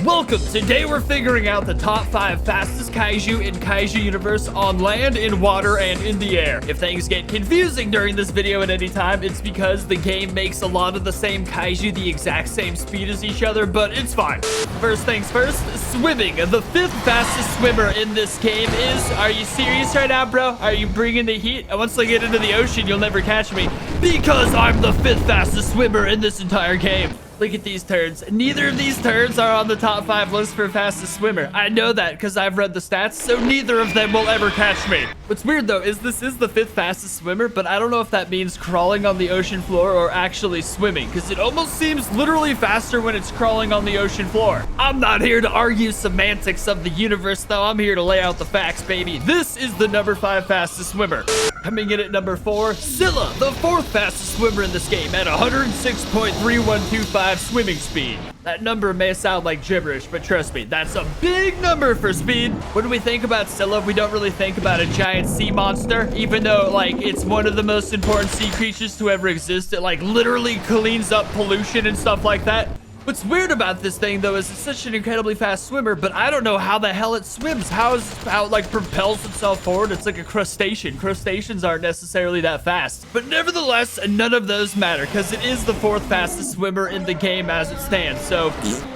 Welcome! Today we're figuring out the top 5 fastest kaiju in Kaiju Universe on land, in water, and in the air. If things get confusing during this video at any time, it's because the game makes a lot of the same kaiju the exact same speed as each other, but it's fine. First things first, swimming. The 5th fastest swimmer in this game is... Are you serious right now, bro? Are you bringing the heat? And once I get into the ocean, you'll never catch me because I'm the 5th fastest swimmer in this entire game. Look at these turds. Neither of these turds are on the top 5 list for fastest swimmer. I know that because I've read the stats, so neither of them will ever catch me. What's weird though is this is the 5th fastest swimmer, but I don't know if that means crawling on the ocean floor or actually swimming, because it almost seems literally faster when it's crawling on the ocean floor. I'm not here to argue semantics of the universe though. I'm here to lay out the facts, baby. This is the number 5 fastest swimmer. Coming in at number 4, SCYLLA, the 4th fastest swimmer in this game at 106.3125 swimming speed. That number may sound like gibberish, but trust me, that's a big number for speed. When we think about SCYLLA, we don't really think about a giant sea monster, even though, like, it's one of the most important sea creatures to ever exist. It, like, literally cleans up pollution and stuff like that. What's weird about this thing, though, is it's such an incredibly fast swimmer, but I don't know how the hell it swims. How it, like, propels itself forward? It's like a crustacean. Crustaceans aren't necessarily that fast. But nevertheless, none of those matter, because it is the 4th fastest swimmer in the game as it stands. So,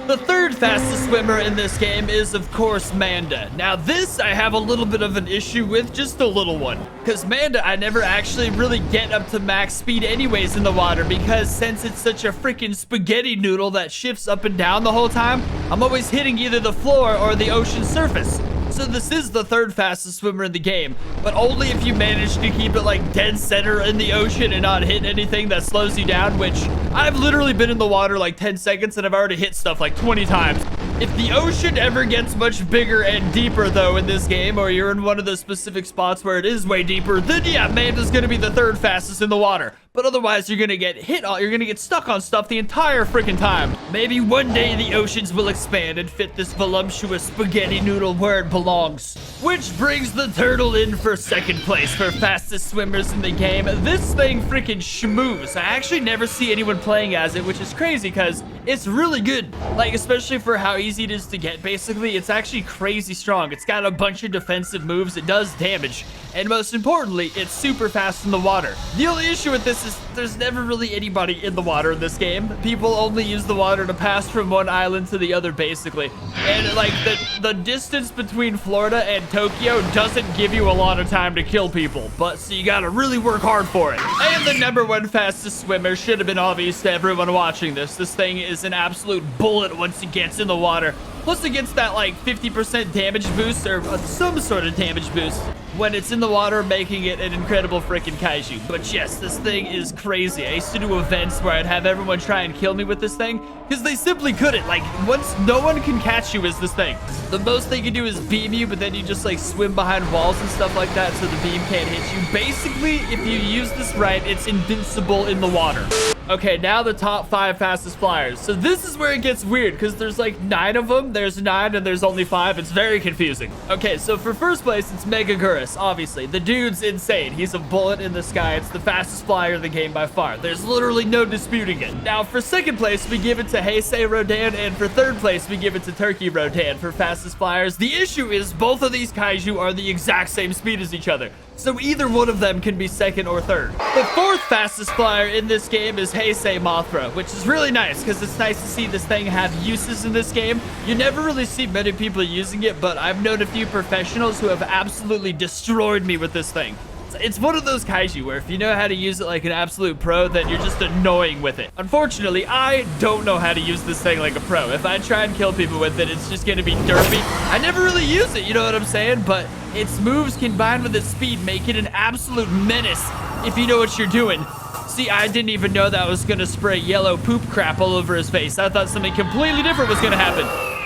the 3rd fastest swimmer in this game is, of course, Manda. Now, this I have a little bit of an issue with, just a little one. Because Manda, I never actually really get up to max speed anyways in the water, because since it's such a freaking spaghetti noodle that shifts up and down the whole time, I'm always hitting either the floor or the ocean surface. So this is the 3rd fastest swimmer in the game, but only if you manage to keep it like dead center in the ocean and not hit anything that slows you down, which I've literally been in the water like 10 seconds and I've already hit stuff like 20 times. If the ocean ever gets much bigger and deeper though in this game, or you're in one of those specific spots where it is way deeper, then yeah, Manda's gonna be the 3rd fastest in the water. But otherwise, you're gonna get you're gonna get stuck on stuff the entire freaking time. Maybe one day the oceans will expand and fit this voluptuous spaghetti noodle where it belongs. Which brings the turtle in for 2nd place for fastest swimmers in the game. This thing freaking schmoos. I actually never see anyone playing as it, which is crazy because it's really good. Like, especially for how easy it is to get, basically, it's actually crazy strong. It's got a bunch of defensive moves, it does damage, and most importantly, it's super fast in the water. The only issue with this is there's never really anybody in the water in this game. People only use the water to pass from one island to the other, basically. And, like, the distance between Florida and Tokyo doesn't give you a lot of time to kill people, but so you gotta really work hard for it. And the number 1 fastest swimmer should have been obvious to everyone watching this. This thing is an absolute bullet once it gets in the water. Plus it gets that like 50% damage boost, or some sort of damage boost when it's in the water, making it an incredible freaking kaiju. But yes, this thing is crazy. I used to do events where I'd have everyone try and kill me with this thing because they simply couldn't. Like, once no one can catch you as this thing. The most they can do is beam you, but then you just like swim behind walls and stuff like that so the beam can't hit you. Basically, if you use this right, it's invincible in the water. Okay, now the top 5 fastest flyers. So this is where it gets weird because there's like 9 of them. There's 9 and there's only 5. It's very confusing. Okay, so for 1st place, it's MEGAGURIS, obviously. The dude's insane. He's a bullet in the sky. It's the fastest flyer in the game by far. There's literally no disputing it. Now, for 2nd place, we give it to HEISEI RODAN, and for 3rd place, we give it to Turkey RODAN for fastest flyers. The issue is both of these kaiju are the exact same speed as each other, so either one of them can be 2nd or 3rd. The 4th fastest flyer in this game is HEISEI MOTHRA, which is really nice because it's nice to see this thing have uses in this game. You never really see many people using it, but I've known a few professionals who have absolutely destroyed me with this thing. It's one of those kaiju where if you know how to use it like an absolute pro, then you're just annoying with it. Unfortunately, I don't know how to use this thing like a pro. If I try and kill people with it, it's just gonna be derpy. I never really use it, you know what I'm saying? But its moves combined with its speed make it an absolute menace if you know what you're doing. See, I didn't even know that was gonna spray yellow poop crap all over his face. I thought something completely different was gonna happen.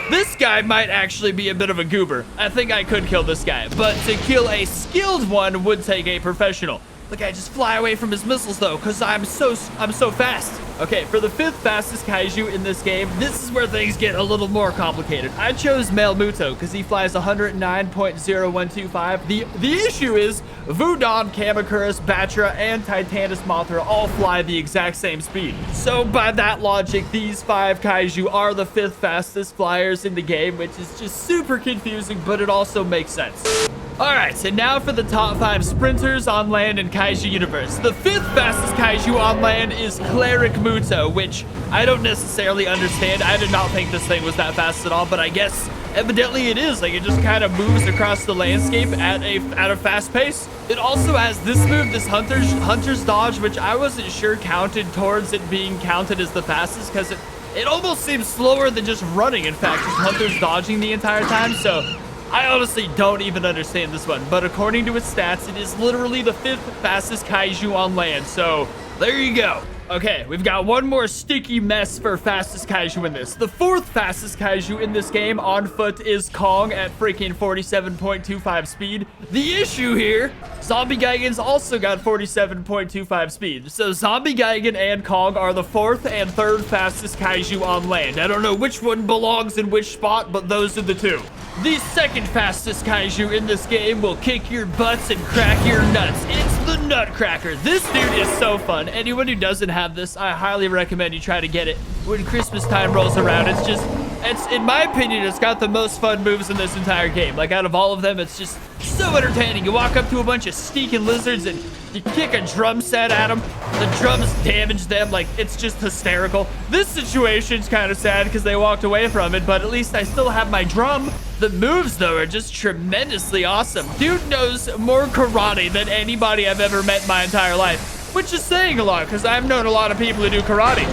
This guy might actually be a bit of a goober. I think I could kill this guy, but to kill a skilled one would take a professional. Look, I just fly away from his missiles though, because I'm so fast. Okay, for the 5th fastest kaiju in this game, this is where things get a little more complicated. I chose Male Muto because he flies 109.0125. The issue is Vudan, Kamakuris, Batra, and Titanus Mothra all fly the exact same speed. So by that logic, these 5 kaiju are the 5th fastest flyers in the game, which is just super confusing, but it also makes sense. Alright, and now for the top 5 sprinters on land in Kaiju Universe. The 5th fastest kaiju on land is Cleric-Muto, which I don't necessarily understand. I did not think this thing was that fast at all, but I guess evidently it is. Like, it just kind of moves across the landscape at a fast pace. It also has this move, this Hunter's Dodge, which I wasn't sure counted towards it being counted as the fastest, because it almost seems slower than just running. In fact, just Hunter's dodging the entire time, so I honestly don't even understand this one, but according to its stats, it is literally the 5th fastest kaiju on land, so there you go. Okay, we've got one more sticky mess for fastest kaiju in this. The 4th fastest kaiju in this game on foot is Kong at freaking 47.25 speed. The issue here, Zombie Gigan's also got 47.25 speed. So Zombie Gigan and Kong are the 4th and 3rd fastest kaiju on land. I don't know which one belongs in which spot, but those are the 2. The 2nd fastest kaiju in this game will kick your butts and crack your nuts. It's the Nutcracker. This dude is so fun. Anyone who doesn't have this, I highly recommend you try to get it when Christmas time rolls around. It's in my opinion, it's got the most fun moves in this entire game. Like, out of all of them, it's just so entertaining. You walk up to a bunch of sneaking lizards and you kick a drum set at them. The drums damage them. Like, it's just hysterical. This situation's kind of sad because they walked away from it, but at least I still have my drum. The moves, though, are just tremendously awesome. Dude knows more karate than anybody I've ever met in my entire life, which is saying a lot because I've known a lot of people who do karate.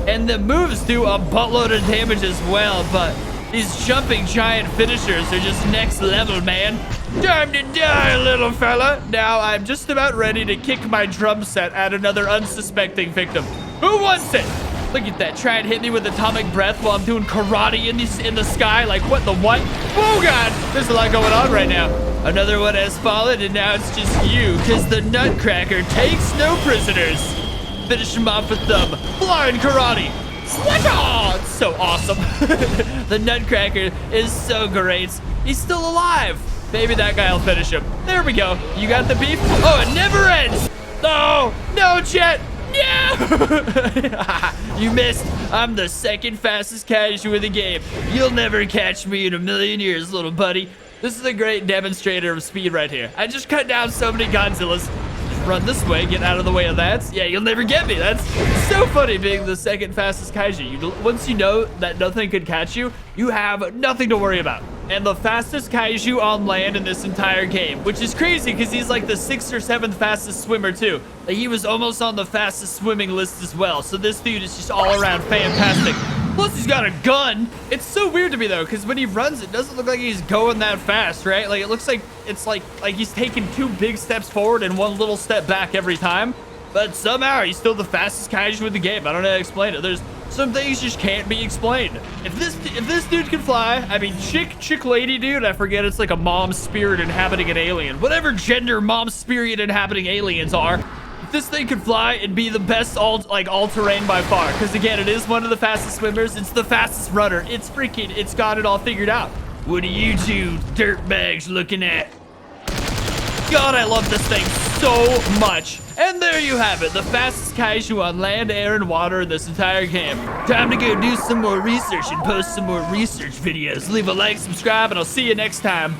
And the moves do a buttload of damage as well, but these jumping giant finishers are just next level, man. Time to die, little fella. Now I'm just about ready to kick my drum set at another unsuspecting victim. Who wants it? Look at that. Try and hit me with atomic breath while I'm doing karate in the sky. Like, what the what? Oh, God. There's a lot going on right now. Another one has fallen, and now it's just you, because the Nutcracker takes no prisoners. Finish him off with them. Flying karate. It's so awesome. The Nutcracker is so great. He's still alive. Maybe that guy will finish him. There we go. You got the beef? Oh, it never ends. Oh, no, Chet. Yeah. You missed. I'm the 2nd fastest kaiju in the game. You'll never catch me in a million years, little buddy. This is a great demonstrator of speed right here. I just cut down so many Godzillas. Run this way, get out of the way of that. Yeah, you'll never get me. That's so funny being the 2nd fastest kaiju. Once you know that nothing could catch you, you have nothing to worry about. And the fastest kaiju on land in this entire game, which is crazy because he's like the 6th or 7th fastest swimmer too. Like, he was almost on the fastest swimming list as well. So this dude is just all around fantastic. Plus, he's got a gun. It's so weird to me, though, because when he runs, it doesn't look like he's going that fast, right? Like, it looks like it's like he's taking 2 big steps forward and 1 little step back every time. But somehow, he's still the fastest kaiju in the game. I don't know how to explain it. There's some things just can't be explained. If this dude can fly, I mean, chick lady dude, I forget, it's like a mom spirit inhabiting an alien. Whatever gender mom spirit inhabiting aliens are. If this thing could fly, it'd be the best all-terrain by far. Because again, it is one of the fastest swimmers. It's the fastest runner. It's got it all figured out. What are you two dirtbags looking at? God, I love this thing so much. And there you have it, the fastest kaiju on land, air, and water in this entire game. Time to go do some more research and post some more research videos. Leave a like, subscribe, and I'll see you next time.